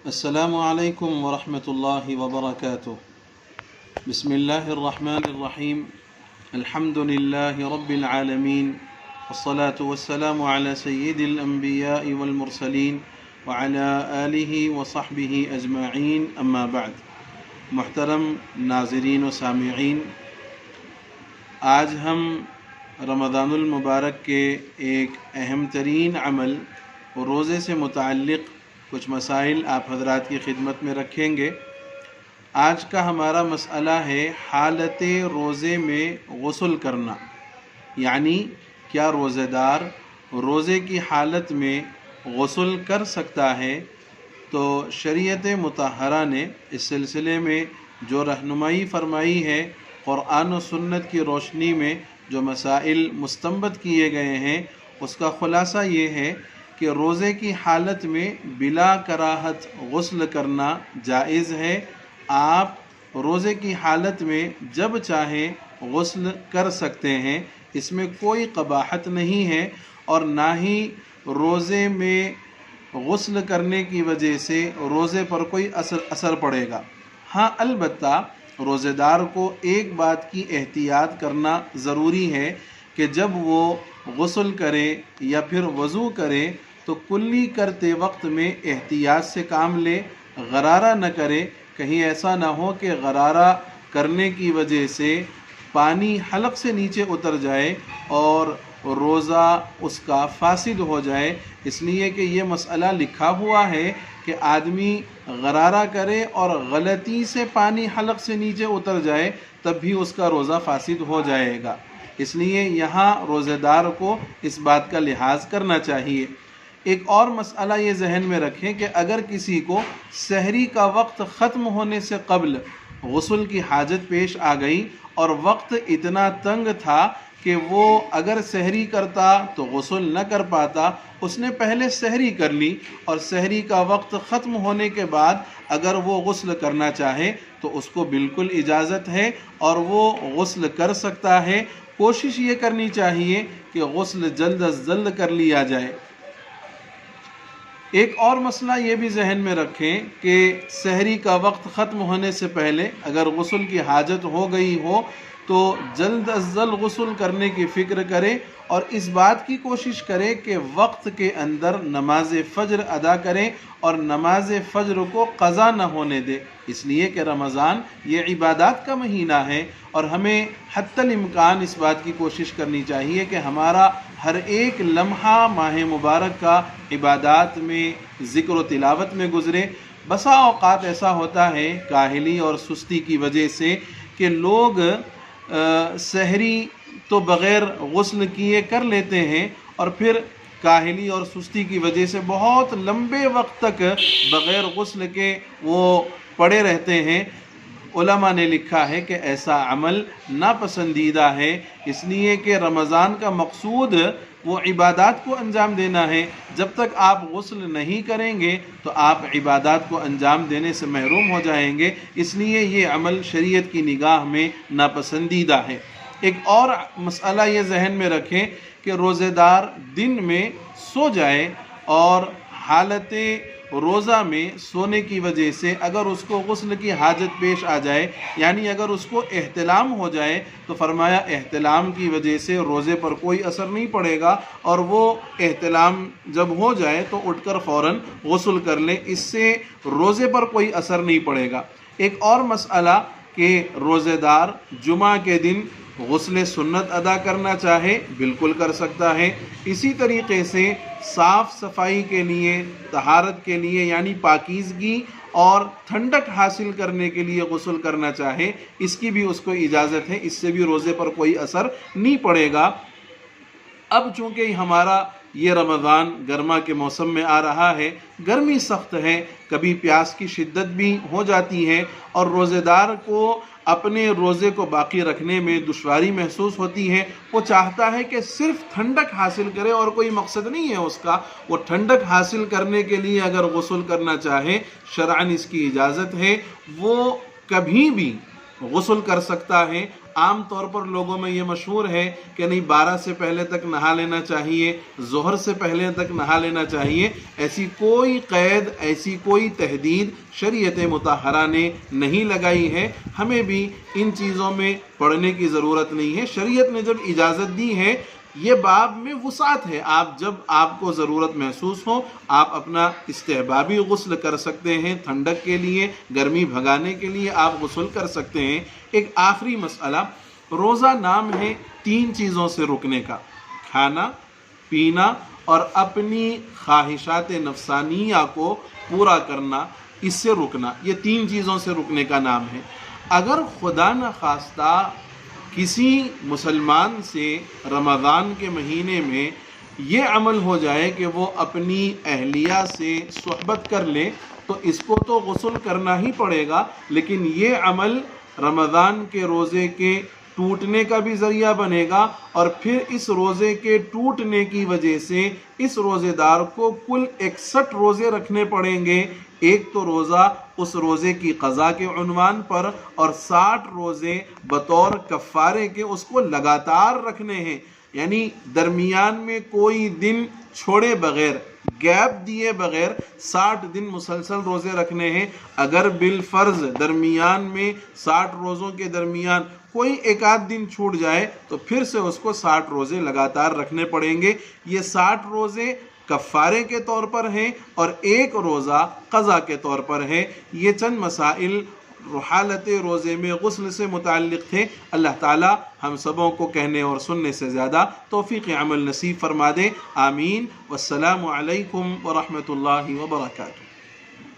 السلام علیکم ورحمۃ اللہ وبرکاتہ۔ بسم اللہ الرحمن الرحیم۔ الحمد للہ رب العالمین، والصلاة والسلام علی سید الانبیاء والمرسلین وعلی آلہ وصحبہ اجمعین، اما بعد۔ محترم ناظرین و سامعین، آج ہم رمضان المبارک کے ایک اہم ترین عمل روزے سے متعلق کچھ مسائل آپ حضرات کی خدمت میں رکھیں گے۔ آج کا ہمارا مسئلہ ہے حالت روزے میں غسل کرنا، یعنی کیا روزہ دار روزے کی حالت میں غسل کر سکتا ہے؟ تو شریعت مطہرہ نے اس سلسلے میں جو رہنمائی فرمائی ہے، قرآن و سنت کی روشنی میں جو مسائل مستنبط کیے گئے ہیں، اس کا خلاصہ یہ ہے کہ روزے کی حالت میں بلا کراہت غسل کرنا جائز ہے۔ آپ روزے کی حالت میں جب چاہیں غسل کر سکتے ہیں، اس میں کوئی قباحت نہیں ہے، اور نہ ہی روزے میں غسل کرنے کی وجہ سے روزے پر کوئی اثر پڑے گا۔ ہاں، البتہ روزے دار کو ایک بات کی احتیاط کرنا ضروری ہے کہ جب وہ غسل کرے یا پھر وضو کرے تو کلی کرتے وقت میں احتیاط سے کام لے، غرارہ نہ کرے۔ کہیں ایسا نہ ہو کہ غرارہ کرنے کی وجہ سے پانی حلق سے نیچے اتر جائے اور روزہ اس کا فاسد ہو جائے، اس لیے کہ یہ مسئلہ لکھا ہوا ہے کہ آدمی غرارہ کرے اور غلطی سے پانی حلق سے نیچے اتر جائے تب بھی اس کا روزہ فاسد ہو جائے گا۔ اس لیے یہاں روزہ دار کو اس بات کا لحاظ کرنا چاہیے۔ ایک اور مسئلہ یہ ذہن میں رکھیں کہ اگر کسی کو سحری کا وقت ختم ہونے سے قبل غسل کی حاجت پیش آ گئی اور وقت اتنا تنگ تھا کہ وہ اگر سحری کرتا تو غسل نہ کر پاتا، اس نے پہلے سحری کر لی اور سحری کا وقت ختم ہونے کے بعد اگر وہ غسل کرنا چاہے تو اس کو بالکل اجازت ہے اور وہ غسل کر سکتا ہے۔ کوشش یہ کرنی چاہیے کہ غسل جلد از جلد کر لیا جائے۔ ایک اور مسئلہ یہ بھی ذہن میں رکھیں کہ سحری کا وقت ختم ہونے سے پہلے اگر غسل کی حاجت ہو گئی ہو تو جلد از جلد غسل کرنے کی فکر کرے اور اس بات کی کوشش کرے کہ وقت کے اندر نماز فجر ادا کریں اور نماز فجر کو قضا نہ ہونے دے، اس لیے کہ رمضان یہ عبادات کا مہینہ ہے اور ہمیں حتی الامکان اس بات کی کوشش کرنی چاہیے کہ ہمارا ہر ایک لمحہ ماہ مبارک کا عبادات میں، ذکر و تلاوت میں گزرے۔ بسا اوقات ایسا ہوتا ہے کاہلی اور سستی کی وجہ سے کہ لوگ سحری تو بغیر غسل کیے کر لیتے ہیں اور پھر کاہلی اور سستی کی وجہ سے بہت لمبے وقت تک بغیر غسل کے وہ پڑے رہتے ہیں۔ علماء نے لکھا ہے کہ ایسا عمل ناپسندیدہ ہے، اس لیے کہ رمضان کا مقصود وہ عبادات کو انجام دینا ہے۔ جب تک آپ غسل نہیں کریں گے تو آپ عبادات کو انجام دینے سے محروم ہو جائیں گے، اس لیے یہ عمل شریعت کی نگاہ میں ناپسندیدہ ہے۔ ایک اور مسئلہ یہ ذہن میں رکھیں کہ روزہ دار دن میں سو جائے اور حالت روزہ میں سونے کی وجہ سے اگر اس کو غسل کی حاجت پیش آ جائے، یعنی اگر اس کو احتلام ہو جائے، تو فرمایا احتلام کی وجہ سے روزے پر کوئی اثر نہیں پڑے گا اور وہ احتلام جب ہو جائے تو اٹھ کر فوراً غسل کر لے، اس سے روزے پر کوئی اثر نہیں پڑے گا۔ ایک اور مسئلہ کہ روزہ دار جمعہ کے دن غسل سنت ادا کرنا چاہے بالکل کر سکتا ہے۔ اسی طریقے سے صاف صفائی کے لیے، طہارت کے لیے یعنی پاکیزگی اور ٹھنڈک حاصل کرنے کے لیے غسل کرنا چاہے، اس کی بھی اس کو اجازت ہے، اس سے بھی روزے پر کوئی اثر نہیں پڑے گا۔ اب چونکہ ہمارا یہ رمضان گرما کے موسم میں آ رہا ہے، گرمی سخت ہے، کبھی پیاس کی شدت بھی ہو جاتی ہے اور روزے دار کو اپنے روزے کو باقی رکھنے میں دشواری محسوس ہوتی ہے۔ وہ چاہتا ہے کہ صرف ٹھنڈک حاصل کرے اور کوئی مقصد نہیں ہے اس کا۔ وہ ٹھنڈک حاصل کرنے کے لیے اگر غسل کرنا چاہے، شرعاً اس کی اجازت ہے، وہ کبھی بھی غسل کر سکتا ہے عام طور پر لوگوں میں یہ مشہور ہے کہ نہیں 12 سے پہلے تک نہا لینا چاہیے، ظہر سے پہلے تک نہا لینا چاہیے، ایسی کوئی قید، ایسی کوئی تحدید شریعت مطہرہ نے نہیں لگائی ہے۔ ہمیں بھی ان چیزوں میں پڑھنے کی ضرورت نہیں ہے۔ شریعت نے جب اجازت دی ہے، یہ باب میں وسعت ہے، آپ جب آپ کو ضرورت محسوس ہو آپ اپنا استحبابی غسل کر سکتے ہیں، ٹھنڈک کے لیے، گرمی بھگانے کے لیے آپ غسل کر سکتے ہیں۔ ایک آخری مسئلہ، روزہ نام ہے 3 چیزوں سے رکنے کا: کھانا، پینا اور اپنی خواہشات نفسانیہ کو پورا کرنا، اس سے رکنا، یہ 3 چیزوں سے رکنے کا نام ہے۔ اگر خدا نخواستہ کسی مسلمان سے رمضان کے مہینے میں یہ عمل ہو جائے کہ وہ اپنی اہلیہ سے صحبت کر لے تو اس کو تو غسل کرنا ہی پڑے گا، لیکن یہ عمل رمضان کے روزے کے ٹوٹنے کا بھی ذریعہ بنے گا، اور پھر اس روزے کے ٹوٹنے کی وجہ سے اس روزے دار کو کل 61 روزے رکھنے پڑیں گے۔ ایک تو روزہ اس روزے کی قضا کے عنوان پر، اور 60 روزے بطور کفارے کے اس کو لگاتار رکھنے ہیں، یعنی درمیان میں کوئی دن چھوڑے بغیر، گیپ دیے بغیر 60 دن مسلسل روزے رکھنے ہیں۔ اگر بالفرض درمیان میں 60 روزوں کے درمیان کوئی ایک آدھ دن چھوٹ جائے تو پھر سے اس کو 60 روزے لگاتار رکھنے پڑیں گے۔ یہ 60 روزے کفارے کے طور پر ہیں اور ایک روزہ قضا کے طور پر ہے۔ یہ چند مسائل حالت روزے میں غسل سے متعلق تھے۔ اللہ تعالی ہم سبوں کو کہنے اور سننے سے زیادہ توفیق عمل نصیب فرما دے، آمین۔ والسلام علیکم ورحمۃ اللہ وبرکاتہ۔